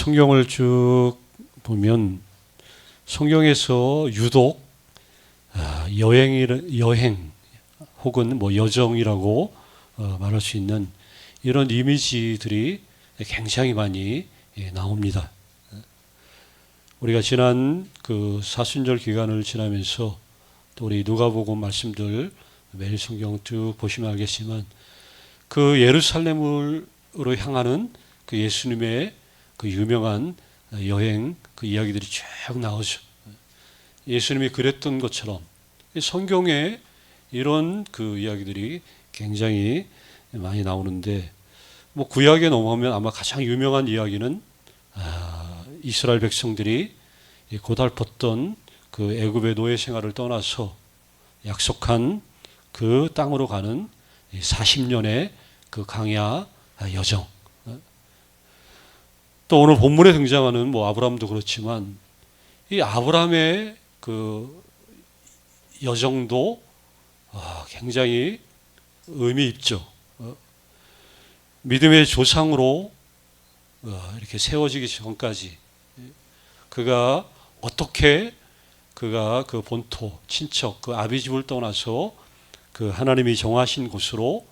성경을 쭉 보면 성경에서 유독 여행 혹은 뭐 여정이라고 말할 수 있는 이런 이미지들이 굉장히 많이 나옵니다. 우리가 지난 그 사순절 기간을 지나면서 또 우리 누가복음 말씀들 매일 성경 쭉 보시면 알겠지만 그 예루살렘으로 향하는 그 예수님의 그 유명한 여행 그 이야기들이 쭉 나오죠. 예수님이 그랬던 것처럼 성경에 이런 그 이야기들이 굉장히 많이 나오는데 뭐 구약에 넘어가면 아마 가장 유명한 이야기는 이스라엘 백성들이 고달팠던 그 애굽의 노예 생활을 떠나서 약속한 그 땅으로 가는 40년의 그 광야 여정. 또 오늘 본문에 등장하는 뭐 아브라함도 그렇지만 이 아브라함의 그 여정도 굉장히 의미 있죠. 믿음의 조상으로 이렇게 세워지기 전까지 그가 어떻게 그가 그 본토, 친척, 그 아비 집을 떠나서 그 하나님이 정하신 곳으로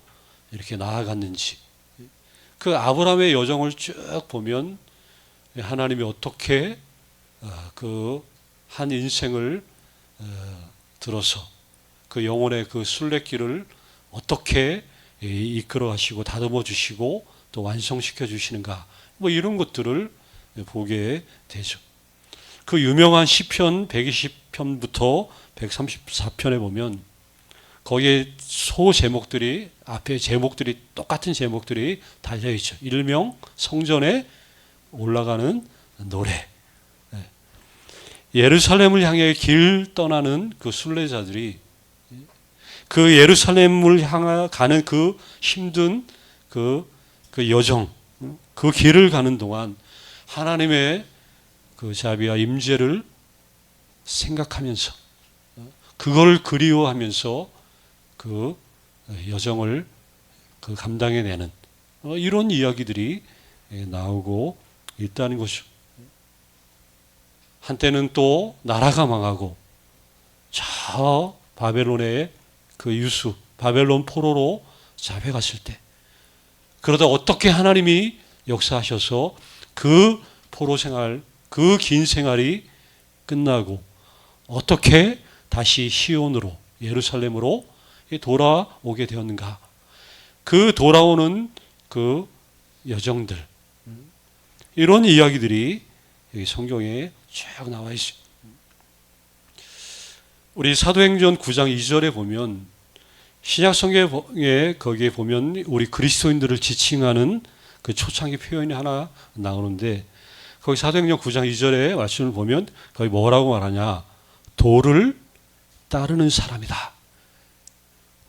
이렇게 나아갔는지 그 아브라함의 여정을 쭉 보면 하나님이 어떻게 그 한 인생을 들어서 그 영혼의 그 순례길을 어떻게 이끌어 가시고 다듬어 주시고 또 완성시켜 주시는가 뭐 이런 것들을 보게 되죠. 그 유명한 시편 120편부터 134편에 보면 거기에 소 제목들이 앞에 제목들이 똑같은 제목들이 달려 있죠. 일명 성전에 올라가는 노래. 예루살렘을 향해 길 떠나는 그 순례자들이 그 예루살렘을 향해 가는 그 힘든 그 여정, 그 길을 가는 동안 하나님의 그 자비와 임재를 생각하면서 그걸 그리워하면서 그 여정을 그 감당해내는 이런 이야기들이 나오고 있다는 것이죠. 한때는 또 나라가 망하고 저 바벨론의 그 유수, 바벨론 포로로 잡혀갔을 때 그러다 어떻게 하나님이 역사하셔서 그 포로 생활, 그 긴 생활이 끝나고 어떻게 다시 시온으로 예루살렘으로 돌아오게 되었는가. 그 돌아오는 그 여정들 이런 이야기들이 여기 성경에 쭉 나와 있습니다. 우리 사도행전 9장 2절에 보면 신약 성경에 거기에 보면 우리 그리스도인들을 지칭하는 그 초창기 표현이 하나 나오는데 거기 사도행전 9장 2절에 말씀을 보면 거기 뭐라고 말하냐? 도를 따르는 사람이다.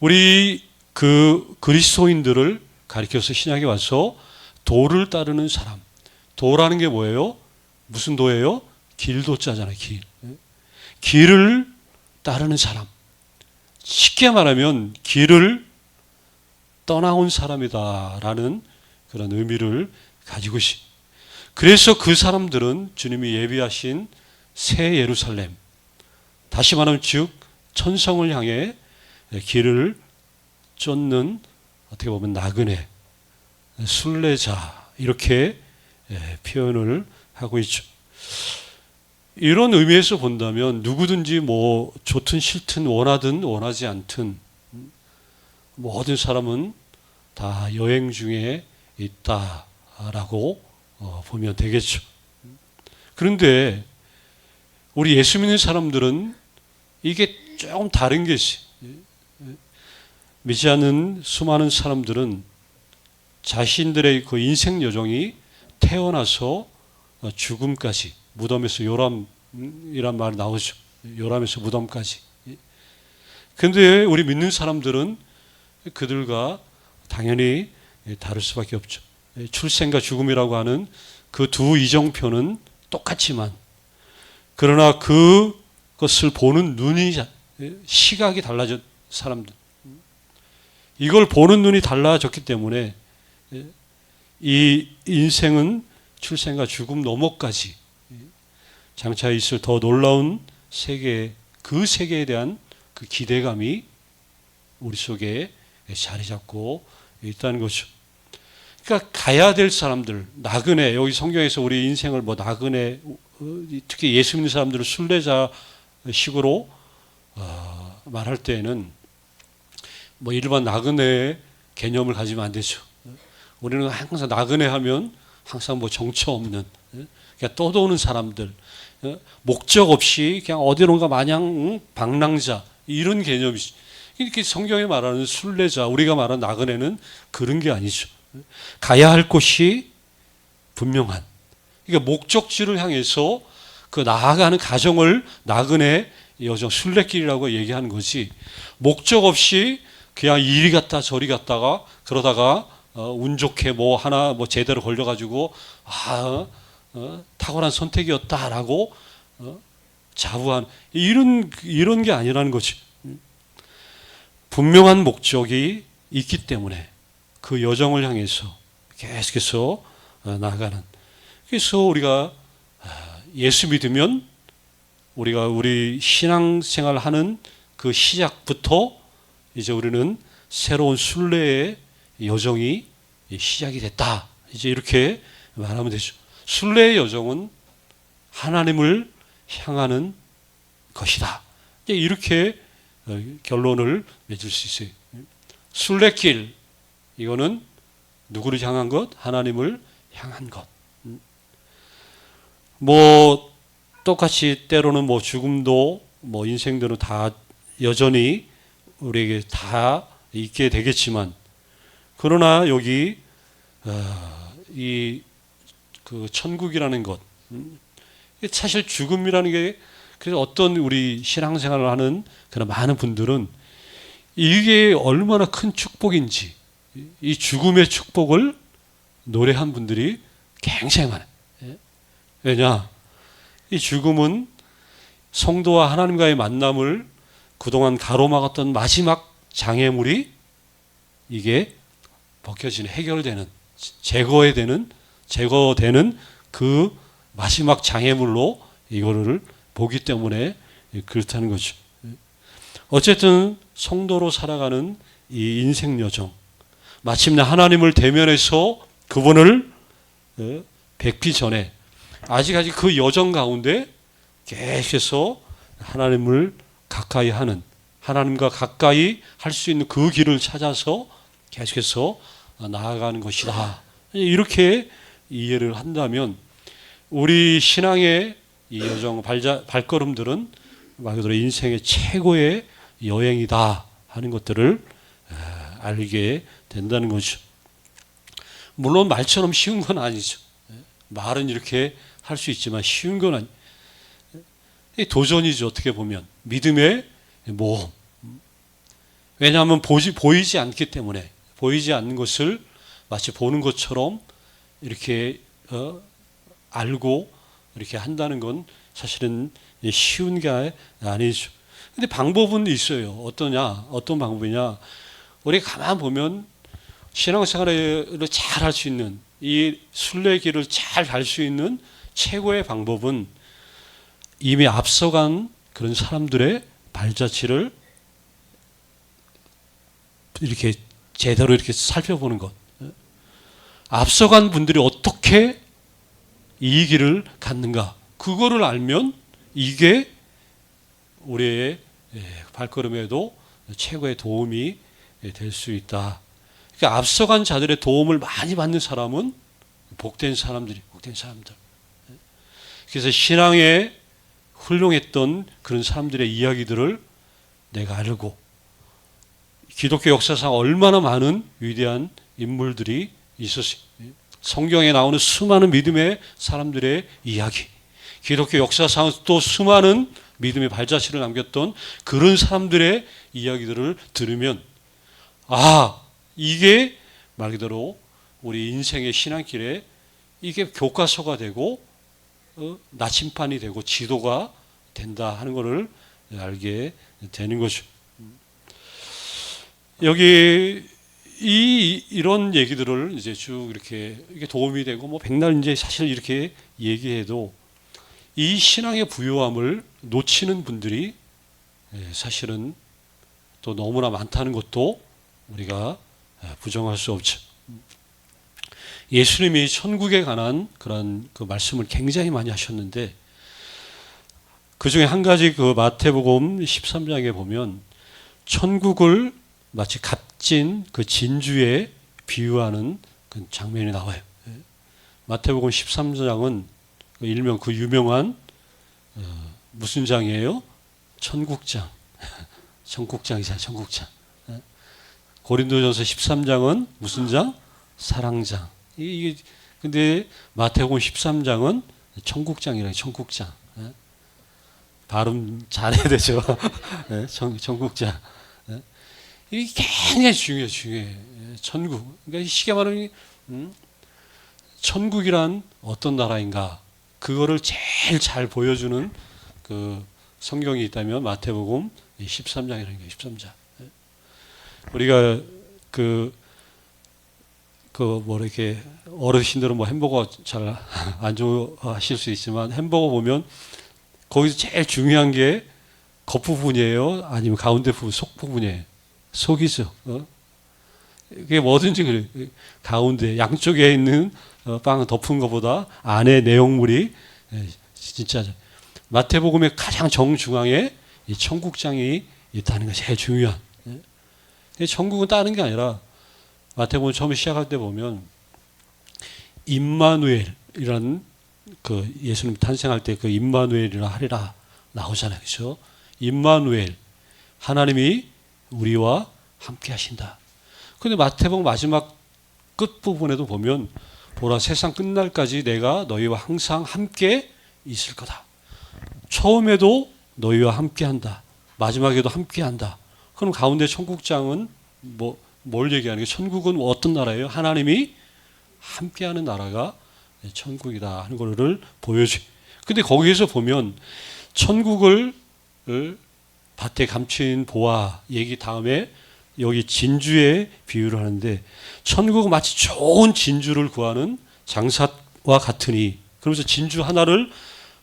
우리 그 그리스도인들을 가리켜서 신약에 와서 도를 따르는 사람. 도라는 게 뭐예요? 무슨 도예요? 길도자잖아요. 길. 길을 따르는 사람. 쉽게 말하면 길을 떠나온 사람이다라는 그런 의미를 가지고 있습니다. 그래서 그 사람들은 주님이 예비하신 새 예루살렘, 다시 말하면 즉 천성을 향해 길을 쫓는 어떻게 보면 나그네, 순례자 이렇게 표현을 하고 있죠. 이런 의미에서 본다면 누구든지 뭐 좋든 싫든 원하든 원하지 않든 모든 사람은 다 여행 중에 있다라고 보면 되겠죠. 그런데 우리 예수 믿는 사람들은 이게 조금 다른 것이 믿지 않는 수많은 사람들은 자신들의 그 인생 여정이 태어나서 죽음까지 무덤에서 요람이란 말 나오죠. 요람에서 무덤까지. 그런데 우리 믿는 사람들은 그들과 당연히 다를 수밖에 없죠. 출생과 죽음이라고 하는 그 두 이정표는 똑같지만 그러나 그것을 보는 눈이 시각이 달라졌 사람들. 이걸 보는 눈이 달라졌기 때문에 이 인생은 출생과 죽음 너머까지 장차 있을 더 놀라운 세계, 그 세계에 대한 그 기대감이 우리 속에 자리 잡고 있다는 거죠. 그러니까 가야 될 사람들, 나그네, 여기 성경에서 우리 인생을 뭐 나그네, 특히 예수 믿는 사람들을 순례자식으로 말할 때에는 뭐 일반 나그네 개념을 가지면 안 되죠. 우리는 항상 나그네 하면 항상 뭐 정처 없는, 그냥 떠도는 사람들, 목적 없이 그냥 어디론가 마냥 방랑자, 이런 개념이죠. 이렇게 성경에 말하는 순례자, 우리가 말하는 나그네는 그런 게 아니죠. 가야 할 곳이 분명한, 그러니까 목적지를 향해서 그 나아가는 가정을 나그네 여정, 순례길이라고 얘기하는 거지, 목적 없이 그냥 이리 갔다 저리 갔다가 그러다가 운 좋게 뭐 하나 뭐 제대로 걸려가지고 탁월한 선택이었다라고 자부한 이런 게 아니라는 거지. 분명한 목적이 있기 때문에 그 여정을 향해서 계속해서 나아가는. 그래서 우리가 예수 믿으면 우리가 우리 신앙생활 하는 그 시작부터 이제 우리는 새로운 순례의 여정이 시작이 됐다. 이제 이렇게 말하면 되죠. 순례의 여정은 하나님을 향하는 것이다. 이렇게 결론을 맺을 수 있어요. 순례길, 이거는 누구를 향한 것? 하나님을 향한 것. 뭐 똑같이 때로는 뭐 죽음도 뭐 인생들은 다 여전히 우리에게 다 있게 되겠지만, 그러나 여기 이 그 천국이라는 것, 사실 죽음이라는 게, 그래서 어떤 우리 신앙생활을 하는 그런 많은 분들은 이게 얼마나 큰 축복인지, 이 죽음의 축복을 노래한 분들이 굉장히 많아요. 왜냐? 이 죽음은 성도와 하나님과의 만남을 그동안 가로막았던 마지막 장애물이 이게 벗겨지는, 해결되는, 제거되는 그 마지막 장애물로 이거를 보기 때문에 그렇다는 거죠. 어쨌든 성도로 살아가는 이 인생 여정, 마침내 하나님을 대면해서 그분을 뵙기 전에 아직까지 그 여정 가운데 계속해서 하나님을 가까이 하는, 하나님과 가까이 할 수 있는 그 길을 찾아서 계속해서 나아가는 것이다. 이렇게 이해를 한다면 우리 신앙의 이 여정, 발걸음들은 말 그대로 인생의 최고의 여행이다 하는 것들을 알게 된다는 거죠. 물론 말처럼 쉬운 건 아니죠. 말은 이렇게 할 수 있지만 쉬운 건 아니. 도전이죠. 어떻게 보면 믿음의 모험. 왜냐하면 보이지 않기 때문에, 보이지 않는 것을 마치 보는 것처럼 이렇게 알고 이렇게 한다는 건 사실은 쉬운 게 아니죠. 근데 방법은 있어요. 어떤 방법이냐? 우리 가만 보면 신앙생활을 잘 할 수 있는, 이 순례길을 잘 갈 수 있는 최고의 방법은 이미 앞서간 그런 사람들의 발자취를 이렇게 제대로 이렇게 살펴보는 것. 앞서간 분들이 어떻게 이 길을 갔는가, 그거를 알면 이게 우리의 발걸음에도 최고의 도움이 될 수 있다. 그러니까 앞서간 자들의 도움을 많이 받는 사람은 복된 사람들. 그래서 신앙에 훌륭했던 그런 사람들의 이야기들을 내가 알고, 기독교 역사상 얼마나 많은 위대한 인물들이 있었어요. 성경에 나오는 수많은 믿음의 사람들의 이야기, 기독교 역사상 또 수많은 믿음의 발자취를 남겼던 그런 사람들의 이야기들을 들으면, 이게 말 그대로 우리 인생의 신앙길에 이게 교과서가 되고 나침판이 되고 지도가 된다 하는 것을 알게 되는 거죠. 여기 이런 얘기들을 이제 쭉 이게 도움이 되고 뭐 백날 이제 사실 이렇게 얘기해도 이 신앙의 부요함을 놓치는 분들이 사실은 또 너무나 많다는 것도 우리가 부정할 수 없죠. 예수님이 천국에 관한 그런 그 말씀을 굉장히 많이 하셨는데 그 중에 한 가지 그 마태복음 13장에 보면 천국을 마치 값진 그 진주에 비유하는 그 장면이 나와요. 마태복음 13장은 일명 그 유명한 무슨 장이에요? 천국장. 천국장이잖아요. 천국장. 고린도전서 13장은 무슨 장? 사랑장. 이게 근데 마태복음 13장은 천국장이라요. 천국장. 발음 잘해야 되죠. 천국장. 이게 굉장히 중요해. 천국. 그러니까 쉽게 말하면 천국이란 어떤 나라인가? 그거를 제일 잘 보여주는 그 성경이 있다면 마태복음 13장이라는 게 13장. 우리가 뭐 이렇게 어르신들은 뭐 햄버거 잘 안 좋아하실 수 있지만 햄버거 보면 거기서 제일 중요한 게 겉부분이에요? 아니면 가운데 부분, 속 부분이에요? 속이죠. 그게 뭐든지 그래요. 가운데, 양쪽에 있는 빵을 덮은 것보다 안에 내용물이 진짜 마태복음의 가장 정중앙에 이 천국장이 있다는 것이 제일 중요한. 천국은 다른 게 아니라 마태복음 처음에 시작할 때 보면 임마누엘이라는 그 예수님 탄생할 때 그 임마누엘이라 하리라 나오잖아요. 그렇죠? 임마누엘, 하나님이 우리와 함께 하신다. 근데 마태복음 마지막 끝부분에도 보면 보라 세상 끝날까지 내가 너희와 항상 함께 있을 거다. 처음에도 너희와 함께 한다. 마지막에도 함께 한다. 그럼 가운데 천국장은 뭘 얘기하는 게 천국은 어떤 나라예요? 하나님이 함께하는 나라가 천국이다 하는 것을 보여줘. 근데 거기에서 보면 천국을 밭에 감춘 보아 얘기 다음에 여기 진주에 비유를 하는데 천국은 마치 좋은 진주를 구하는 장사와 같으니 그러면서 진주 하나를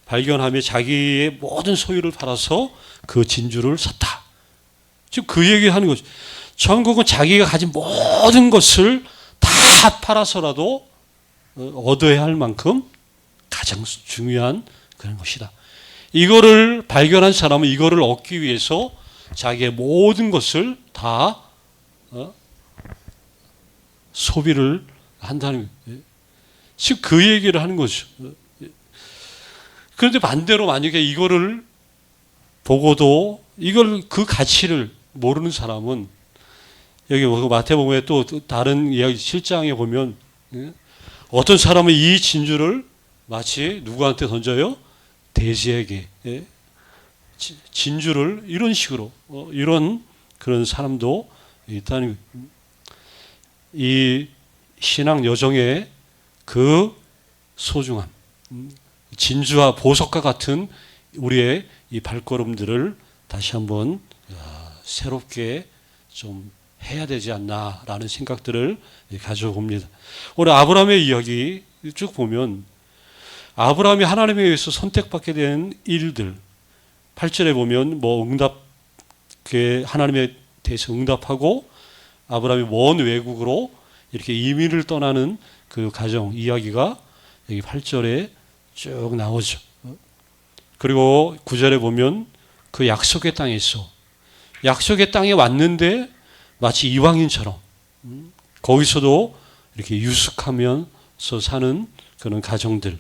발견하며 자기의 모든 소유를 팔아서 그 진주를 샀다. 지금 그 얘기하는 거죠. 천국은 자기가 가진 모든 것을 다 팔아서라도 얻어야 할 만큼 가장 중요한 그런 것이다. 이거를 발견한 사람은 이거를 얻기 위해서 자기의 모든 것을 다 소비를 한다는 거예요. 지금 그 얘기를 하는 거죠. 그런데 반대로 만약에 이거를 보고도 이걸 그 가치를 모르는 사람은 여기 마태복음에 또 다른 이야기 7장에 보면 어떤 사람은 이 진주를 마치 누구한테 던져요? 돼지에게 진주를 이런 식으로 이런 그런 사람도 있다는 이 신앙 여정의 그 소중함, 진주와 보석과 같은 우리의 이 발걸음들을 다시 한번 새롭게 좀 해야 되지 않나라는 생각들을 가져봅니다. 오늘 아브라함의 이야기 쭉 보면 아브라함이 하나님에 의해서 선택받게 된 일들 8절에 보면 하나님에 대해서 응답하고 아브라함이 먼 외국으로 이렇게 이민을 떠나는 그 가정 이야기가 여기 8절에 쭉 나오죠. 그리고 9절에 보면 그 약속의 땅에 있어. 약속의 땅에 왔는데 마치 이방인처럼 거기서도 이렇게 유숙하면서 사는 그런 가정들.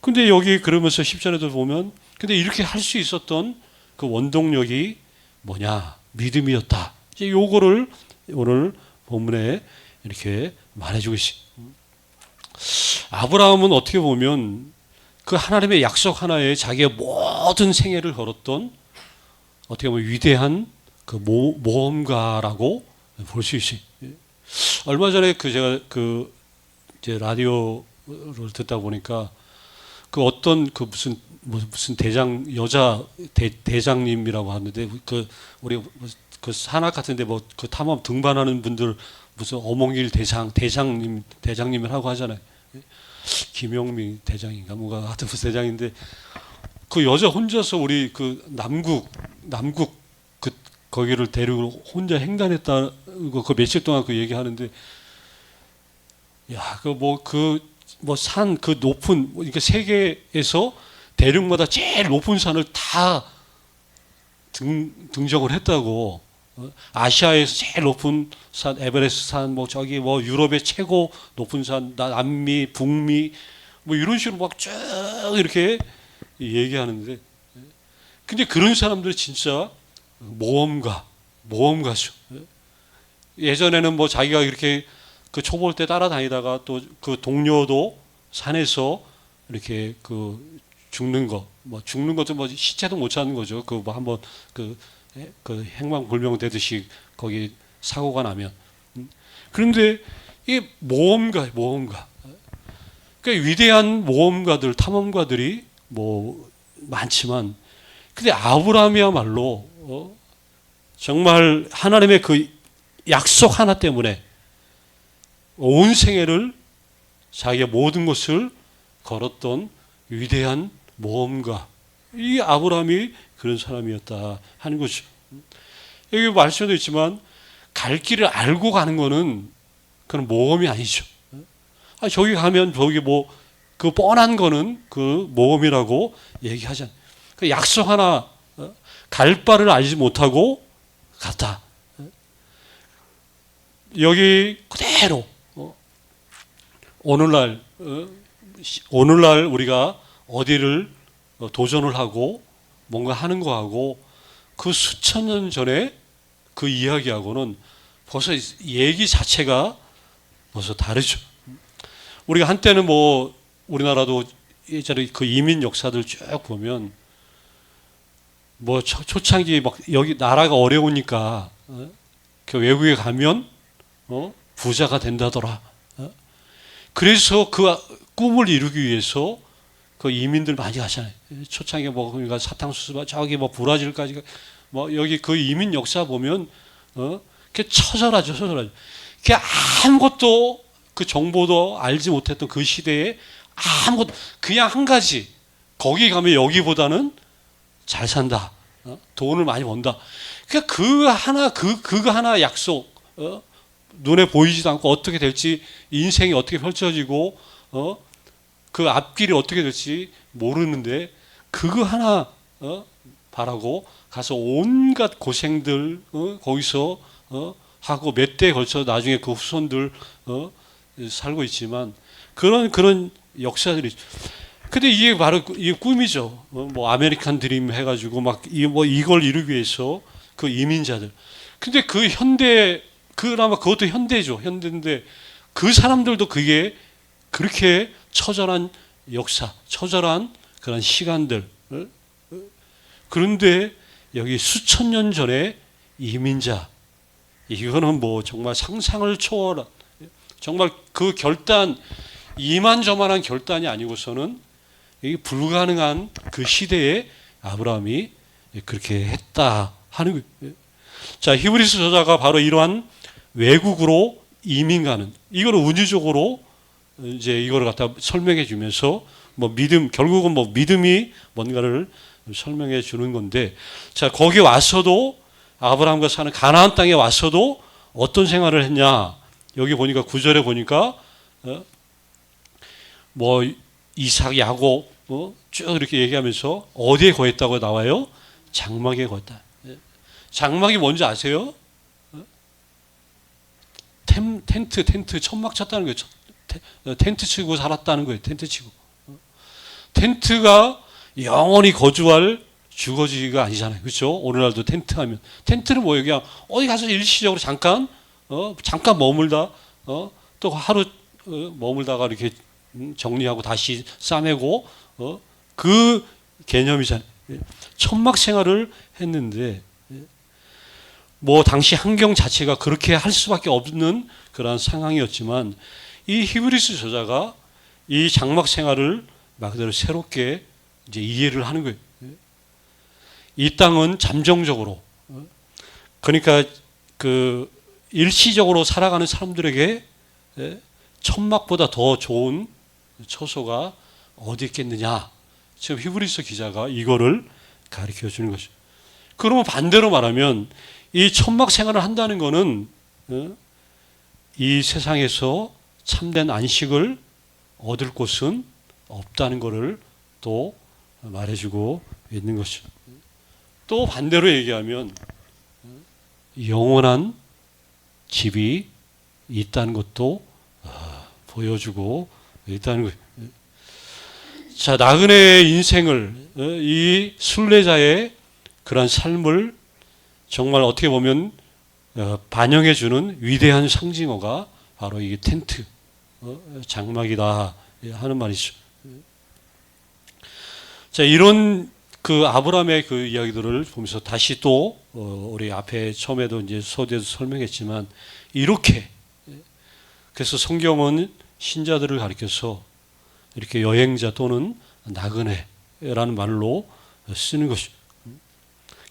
근데 여기 그러면서 10절에도 보면 근데 이렇게 할 수 있었던 그 원동력이 뭐냐? 믿음이었다. 이제 요거를 오늘 본문에 이렇게 말해주고 있습니다. 아브라함은 어떻게 보면 그 하나님의 약속 하나에 자기의 모든 생애를 걸었던 어떻게 보면 위대한 그 모험가라고 볼 수 있어요. 얼마 전에 제가 이제 라디오를 듣다 보니까 그 어떤 무슨 여자 대장님이라고 하는데 우리 그 산악 같은데 그 탐험 등반하는 분들 무슨 어몽길 대장님이라고 하잖아요. 김영미 대장인가 뭐가 하여튼 그 대장인데 그 여자 혼자서 우리 그 남국 그 거기를 데리고 혼자 횡단했다는 거 그 며칠 동안 그 얘기하는데 야 그 산 그 높은 그러니까 세계에서 대륙마다 제일 높은 산을 다 등정을 했다고. 아시아에서 제일 높은 산 에베레스트 산, 뭐 저기 뭐 유럽의 최고 높은 산, 남미, 북미 뭐 이런 식으로 막 쭉 이렇게 얘기하는데, 근데 그런 사람들 진짜 모험가죠. 예전에는 뭐 자기가 이렇게 그 초보 때 따라다니다가 또 그 동료도 산에서 이렇게 그 죽는 것도 뭐 시체도 못 찾는 거죠. 그 뭐 한번 그 행방불명 되듯이 거기 사고가 나면. 그런데 이 모험가. 그러니까 위대한 모험가들, 탐험가들이 뭐 많지만, 근데 아브라함이야말로 정말 하나님의 그 약속 하나 때문에 온 생애를 자기의 모든 것을 걸었던 위대한 모험가. 이 아브라함이 그런 사람이었다 하는 거죠. 여기 말씀도 있지만 갈 길을 알고 가는 거는 그런 모험이 아니죠. 저기 가면 저기 뭐 그 뻔한 거는 그 모험이라고 얘기하잖아요. 그 약속 하나 갈 바를 알지 못하고 갔다. 여기 그대로 오늘날 우리가 어디를 도전을 하고 뭔가 하는 거하고 그 수천 년 전에 그 이야기하고는 벌써 얘기 자체가 벌써 다르죠. 우리가 한때는 뭐 우리나라도 예전에 그 이민 역사들 쭉 보면 뭐 초창기 막 여기 나라가 어려우니까 그 외국에 가면 부자가 된다더라. 그래서 그 꿈을 이루기 위해서 그 이민들 많이 가잖아요. 초창기에 뭐 그러니까 사탕수수 저기 뭐 브라질까지 뭐 여기 그 이민 역사 보면 그게 처절하죠. 그게 아무것도 그 정보도 알지 못했던 그 시대에 아무것도 그냥 한 가지 거기 가면 여기보다는 잘 산다. 돈을 많이 번다. 그러니까 그거 하나 약속 눈에 보이지도 않고 어떻게 될지 인생이 어떻게 펼쳐지고 그 앞길이 어떻게 될지 모르는데 그거 하나 바라고 가서 온갖 고생들 거기서 하고 몇 대에 걸쳐 나중에 그 후손들 살고 있지만 그런 역사들이. 근데 이게 바로 이 꿈이죠. 뭐 아메리칸 드림 해가지고 막 이걸 이루기 위해서 그 이민자들. 근데 그 현대 그나마 그것도 현대죠. 현대인데 그 사람들도 그게 그렇게 처절한 역사, 처절한 그런 시간들. 그런데 여기 수천 년 전에 이민자, 이거는 뭐 정말 상상을 초월한 정말 그 결단 이만저만한 결단이 아니고서는 이게 불가능한 그 시대에 아브라함이 그렇게 했다 하는 거예요. 자, 히브리서 저자가 바로 이러한 외국으로 이민 가는 이거는 운유적으로 이제 이거를 갖다 설명해 주면서 뭐 결국은 뭐 믿음이 뭔가를 설명해 주는 건데, 자, 거기 와서도 아브라함과 사는 가나안 땅에 와서도 어떤 생활을 했냐? 여기 보니까 9절에 보니까 뭐 이삭, 야곱 쭉 이렇게 얘기하면서 어디에 거했다고 나와요? 장막에 거했다. 장막이 뭔지 아세요? 텐트 천막 쳤다는 거예요. 텐트 치고 살았다는 거예요. 텐트 치고. 텐트가 영원히 거주할 주거지가 아니잖아요. 그렇죠? 오늘날도 텐트 하면 텐트는 뭐예요? 그냥 어디 가서 일시적으로 잠깐 머물다 또 하루 머물다가 이렇게 정리하고 다시 싸매고 그 개념이잖아요. 천막 생활을 했는데 뭐 당시 환경 자체가 그렇게 할 수밖에 없는 그런 상황이었지만 이 히브리서 저자가 이 장막 생활을 말 그대로 새롭게 이제 이해를 하는 거예요. 이 땅은 잠정적으로 그러니까 그 일시적으로 살아가는 사람들에게 천막보다 더 좋은 처소가 어디 있겠느냐. 지금 히브리서 기자가 이거를 가르쳐 주는 것이죠. 그러면 반대로 말하면 이 천막 생활을 한다는 것은 이 세상에서 참된 안식을 얻을 곳은 없다는 것을 또 말해주고 있는 것이죠. 또 반대로 얘기하면 영원한 집이 있다는 것도 보여주고 있다는 거예요. 자, 나그네의 인생을, 이 순례자의 그러한 삶을 정말 어떻게 보면 반영해주는 위대한 상징어가 바로 이 텐트, 장막이다 하는 말이죠. 자, 이런 그 아브라함의 그 이야기들을 보면서 다시 또 우리 앞에 처음에도 이제 서두에서 설명했지만 이렇게, 그래서 성경은 신자들을 가리켜서 이렇게 여행자 또는 나그네라는 말로 쓰는 것이죠.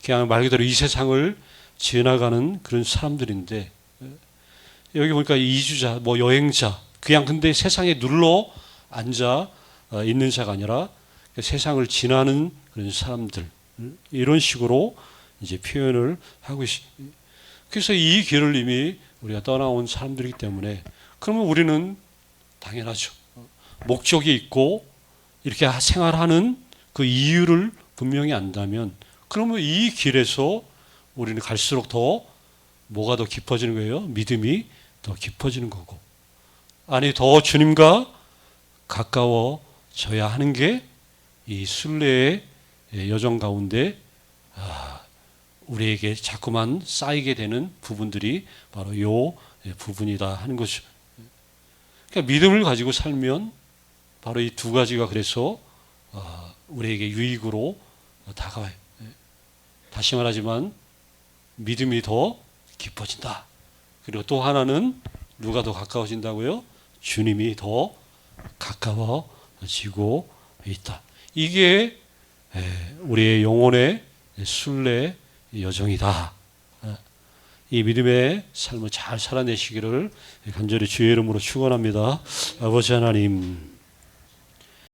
그냥 말 그대로 이 세상을 지나가는 그런 사람들인데, 여기 보니까 이주자, 뭐 여행자, 그냥 근데 세상에 눌러 앉아 있는 자가 아니라 세상을 지나는 그런 사람들, 이런 식으로 이제 표현을 하고 있습니다. 그래서 이 길을 이미 우리가 떠나온 사람들이기 때문에, 그러면 우리는 당연하죠. 목적이 있고 이렇게 생활하는 그 이유를 분명히 안다면, 그러면 이 길에서 우리는 갈수록 더 뭐가 더 깊어지는 거예요? 믿음이 더 깊어지는 거고, 아니 더 주님과 가까워져야 하는 게 이 순례의 여정 가운데 우리에게 자꾸만 쌓이게 되는 부분들이 바로 요 부분이다 하는 것이죠. 그러니까 믿음을 가지고 살면 바로 이 두 가지가 그래서 우리에게 유익으로 다가와요. 다시 말하지만 믿음이 더 깊어진다. 그리고 또 하나는 누가 더 가까워진다고요? 주님이 더 가까워지고 있다. 이게 우리의 영혼의 순례 여정이다. 이 믿음의 삶을 잘 살아내시기를 간절히 주의 이름으로 축원합니다. 아버지 하나님,